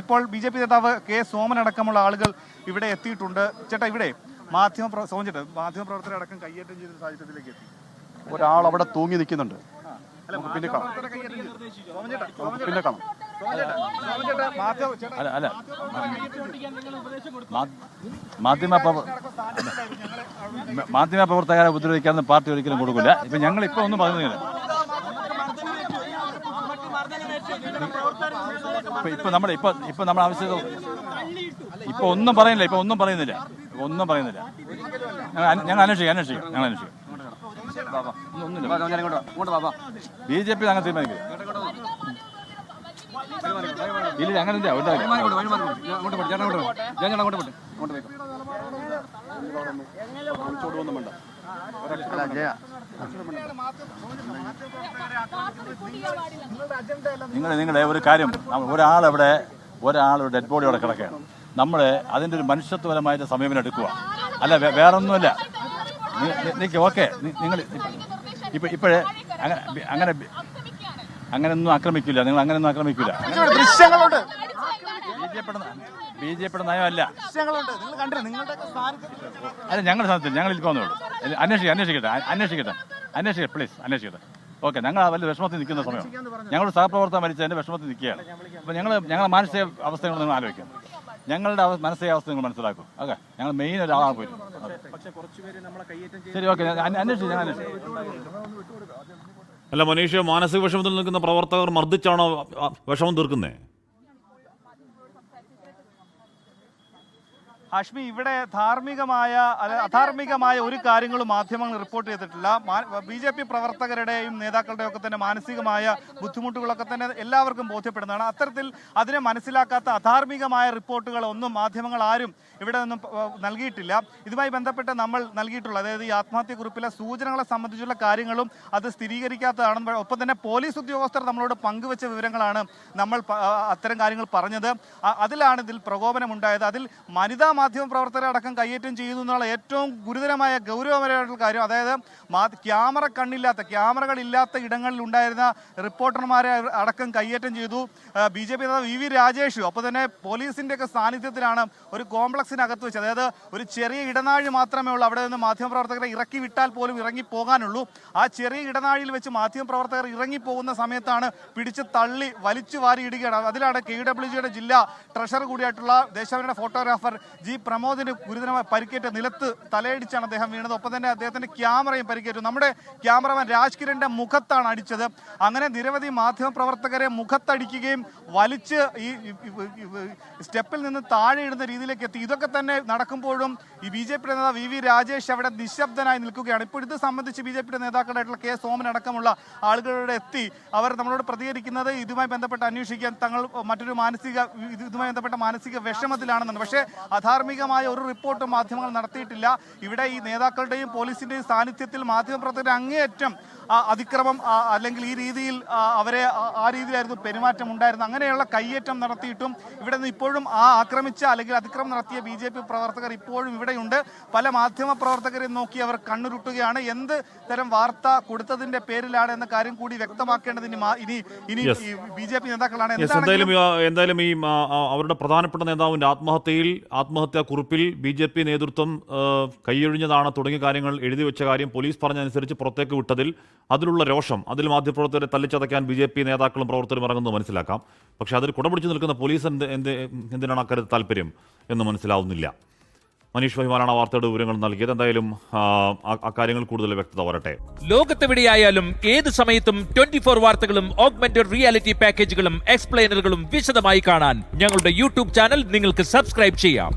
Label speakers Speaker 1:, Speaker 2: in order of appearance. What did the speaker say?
Speaker 1: ഇപ്പോൾ ബി.ജെ.പി. നേതാവ് കെ സോമൻ അടക്കമുള്ള ആളുകൾ ഇവിടെ എത്തിയിട്ടുണ്ട്. ചേട്ടാ, ഇവിടെ മാധ്യമപ്രവർത്തകരെ അടക്കം കയ്യേറ്റം ചെയ്ത സാഹചര്യത്തിലേക്ക് എത്തി.
Speaker 2: ഒരാൾ അവിടെ തൂങ്ങി നിൽക്കുന്നുണ്ട്. പിന്നെ കാണാം.
Speaker 3: മാധ്യമപ്രവർത്തകരെ ഉപദ്രവിക്കാമെന്ന് പാർട്ടി ഒരിക്കലും കൊടുക്കില്ല. ഇപ്പൊ ഞങ്ങൾ ഇപ്പൊ ഒന്നും പറയുന്നില്ല. ഇപ്പൊ നമ്മുടെ ആവശ്യത ഇപ്പൊ ഒന്നും പറയുന്നില്ല. ഞങ്ങൾ അന്വേഷിക്കും. ബി.ജെ.പി. അങ്ങനെ തീരുമാനിക്കും. ഇല്ല, അങ്ങനെ നിങ്ങളെ ഒരു കാര്യം, ഒരാളുടെ ഡെഡ് ബോഡി അവിടെ കിടക്കുകയാണ്. നമ്മൾ അതിൻ്റെ ഒരു മനുഷ്യത്വപരമായിട്ട് സമീപനം എടുക്കുക, അല്ല വേറൊന്നുമില്ല. ഓക്കെ, നിങ്ങൾ ഇപ്പോഴേ അങ്ങനെയൊന്നും ആക്രമിക്കില്ല. നിങ്ങൾ അങ്ങനെയൊന്നും ആക്രമിക്കില്ല. ബി.ജെ.പിയുടെ നയമല്ല. അല്ല, ഞങ്ങളുടെ സ്ഥാനത്തിൽ ഞങ്ങൾ ഇരിക്കാവുന്നേ ഉള്ളൂ. അന്വേഷിക്കട്ടെ പ്ലീസ്, അന്വേഷിക്കട്ടെ. ഓക്കെ, ഞങ്ങൾ വലിയ വിഷമത്തിൽ നിൽക്കുന്ന സമയം. ഞങ്ങളുടെ സഹപ്രവർത്തകർ മരിച്ചതിൻ്റെ വിഷമത്തിൽ നിൽക്കുകയാണ്. അപ്പോൾ ഞങ്ങളുടെ മാനസിക അവസ്ഥകൾ നിങ്ങൾ ആലോചിക്കാം. ഞങ്ങളുടെ മാനസികാവസ്ഥ നിങ്ങൾ മനസ്സിലാക്കും. ഓക്കെ, ഞങ്ങൾ മെയിൻ ഒരാളാണ് പോയി. ശരി, ഓക്കെ, അന്വേഷിച്ചു.
Speaker 4: അല്ല മനീഷ്, മാനസിക വിഷമത്തിൽ നിൽക്കുന്ന പ്രവർത്തകർ മർദ്ദിച്ചാണോ വിഷമം തീർക്കുന്നത്?
Speaker 1: ഹാഷ്മി, ഇവിടെ അധാർമികമായ ഒരു കാര്യങ്ങളും മാധ്യമങ്ങൾ റിപ്പോർട്ട് ചെയ്തിട്ടില്ല. ബി.ജെ.പി. പ്രവർത്തകരുടെയും നേതാക്കളുടെയും ഒക്കെ തന്നെ മാനസികമായ ബുദ്ധിമുട്ടുകളൊക്കെ തന്നെ എല്ലാവർക്കും ബോധ്യപ്പെടുന്നതാണ്. അത്തരത്തിൽ അതിനെ മനസ്സിലാക്കാത്ത അധാർമികമായ റിപ്പോർട്ടുകൾ ഒന്നും മാധ്യമങ്ങൾ ആരും ഇവിടെ നിന്നും നൽകിയിട്ടില്ല. ഇതുമായി ബന്ധപ്പെട്ട് നമ്മൾ നൽകിയിട്ടുള്ള, അതായത് ഈ ആത്മഹത്യക്കുറിപ്പിലെ സൂചനകളെ സംബന്ധിച്ചുള്ള കാര്യങ്ങളും അത് സ്ഥിരീകരിക്കാത്തതാണെന്ന്, ഒപ്പം തന്നെ പോലീസ് ഉദ്യോഗസ്ഥർ നമ്മളോട് പങ്കുവച്ച വിവരങ്ങളാണ് നമ്മൾ അത്തരം കാര്യങ്ങൾ പറഞ്ഞത്. അതിലാണ് ഇതിൽ പ്രകോപനമുണ്ടായത്. അതിൽ വനിതാ മാധ്യമ പ്രവർത്തകരെ അടക്കം കയ്യേറ്റം ചെയ്യുന്നു എന്നുള്ള ഏറ്റവും ഗുരുതരമായ ഗൗരവപരമായിട്ടുള്ള കാര്യം. അതായത് ക്യാമറകളില്ലാത്ത ഇടങ്ങളിൽ ഉണ്ടായിരുന്ന റിപ്പോർട്ടർമാരെ അടക്കം കയ്യേറ്റം ചെയ്തു. ബി.ജെ.പി. നേതാവ് വി രാജേഷ് അപ്പോൾ തന്നെ പോലീസിൻ്റെയൊക്കെ സാന്നിധ്യത്തിലാണ് ഒരു കോംപ്ലക്സിനകത്ത് വെച്ച്, അതായത് ഒരു ചെറിയ ഇടനാഴി മാത്രമേ ഉള്ളൂ അവിടെ നിന്ന് മാധ്യമപ്രവർത്തകരെ ഇറക്കി വിട്ടാൽ പോലും ഇറങ്ങി പോകാനുള്ളൂ. ആ ചെറിയ ഇടനാഴിയിൽ വെച്ച് മാധ്യമപ്രവർത്തകർ ഇറങ്ങിപ്പോകുന്ന സമയത്താണ് പിടിച്ച് തള്ളി വലിച്ചു വാരി ഇടുകയാണ്. അതിലാണ് KWGയുടെ ജില്ലാ ട്രഷറർ കൂടിയായിട്ടുള്ള ദേശാഭിമാനിയുടെ ഫോട്ടോഗ്രാഫർ ജി പ്രമോദിന് ഗുരുതരമായി പരിക്കേറ്റ് നിലത്ത് തലയടിച്ചാണ് അദ്ദേഹം വീണത്. ഒപ്പം തന്നെ അദ്ദേഹത്തിന്റെ ക്യാമറയും പരിക്കേറ്റു. നമ്മുടെ ക്യാമറമാൻ രാജ്കിരന്റെ മുഖത്താണ് അടിച്ചത്. അങ്ങനെ നിരവധി മാധ്യമപ്രവർത്തകരെ മുഖത്തടിക്കുകയും വലിച്ച് ഈ സ്റ്റെപ്പിൽ നിന്ന് താഴെ ഇടുന്ന രീതിയിലേക്ക് എത്തി. ഇതൊക്കെ തന്നെ നടക്കുമ്പോഴും ഈ ബി.ജെ.പി. നേതാവ് വി രാജേഷ് അവിടെ നിശബ്ദനായി നിൽക്കുകയാണ്. ഇപ്പോൾ ഇത് സംബന്ധിച്ച് ബി.ജെ.പി. നേതാക്കളായിട്ടുള്ള കെ സോമൻ അടക്കമുള്ള ആളുകളുടെ എത്തി അവർ നമ്മളോട് പ്രതികരിക്കുന്നത് ഇതുമായി ബന്ധപ്പെട്ട് അന്വേഷിക്കാൻ തങ്ങൾ ഇതുമായി ബന്ധപ്പെട്ട മാനസിക വിഷമത്തിലാണെന്നാണ്. പക്ഷേ അധാർമികമായ ഒരു റിപ്പോർട്ട് മാധ്യമങ്ങൾ നടത്തിയിട്ടില്ല. ഇവിടെ ഈ നേതാക്കളുടെയും പോലീസിന്റെയും സാന്നിധ്യത്തിൽ മാധ്യമപ്രവർത്തകരുടെ അങ്ങേയറ്റം അതിക്രമം അല്ലെങ്കിൽ ഈ രീതിയിൽ അവരെ ആ രീതിയിലായിരുന്നു പെരുമാറ്റം ഉണ്ടായിരുന്നത്. അങ്ങനെയുള്ള കയ്യേറ്റം നടത്തിയിട്ടും ഇവിടെ നിന്ന് ഇപ്പോഴും ആക്രമിച്ച അല്ലെങ്കിൽ അതിക്രമം നടത്തിയ ബി.ജെ.പി. പ്രവർത്തകർ ഇപ്പോഴും ഇവിടെയുണ്ട്. പല മാധ്യമ പ്രവർത്തകരെ നോക്കി അവർ കണ്ണുരുട്ടുകയാണ്. എന്ത് തരം വാർത്ത കൊടുത്തതിന്റെ പേരിലാണ് എന്ന കാര്യം കൂടി വ്യക്തമാക്കേണ്ടത് ഇനി ബി.ജെ.പി. നേതാക്കളാണ്.
Speaker 4: എന്തായാലും ഈ അവരുടെ പ്രധാനപ്പെട്ട നേതാവിന്റെ ആത്മഹത്യാ കുറിപ്പിൽ ബി.ജെ.പി. നേതൃത്വം കൈയൊഴിഞ്ഞതാണ് തുടങ്ങിയ കാര്യങ്ങൾ എഴുതി വെച്ച കാര്യം പോലീസ് പറഞ്ഞനുസരിച്ച് പുറത്തേക്ക് വിട്ടതിൽ അതിലുള്ള രോഷം, അതിൽ മാധ്യമപ്രവർത്തകരെ തല്ലിച്ചതയ്ക്കാൻ ബി.ജെ.പി. നേതാക്കളും പ്രവർത്തകരും ഇറങ്ങുന്നത് മനസ്സിലാക്കാം. പക്ഷേ അതിൽ കുടപിടിച്ച് നിൽക്കുന്ന പോലീസ് എന്തിനാണ് അക്കാര്യത്തിൽ താല്പര്യം എന്ന് മനസ്സിലാവുന്നില്ല. മനീഷ് വഹിമാനാണ് വാർത്തയുടെ വിവരങ്ങൾ നൽകിയത്. എന്തായാലും അക്കാര്യങ്ങൾ കൂടുതൽ വ്യക്തത വരട്ടെ.
Speaker 5: ലോകത്തെവിടെയായാലും ഏത് സമയത്തും 24 വാർത്തകളും ഓഗ്മെന്റഡ് റിയാലിറ്റി പാക്കേജുകളും എക്സ്പ്ലെയിനറുകളും വിശദമായി കാണാൻ ഞങ്ങളുടെ യൂട്യൂബ് ചാനൽ നിങ്ങൾക്ക് സബ്സ്ക്രൈബ് ചെയ്യാം.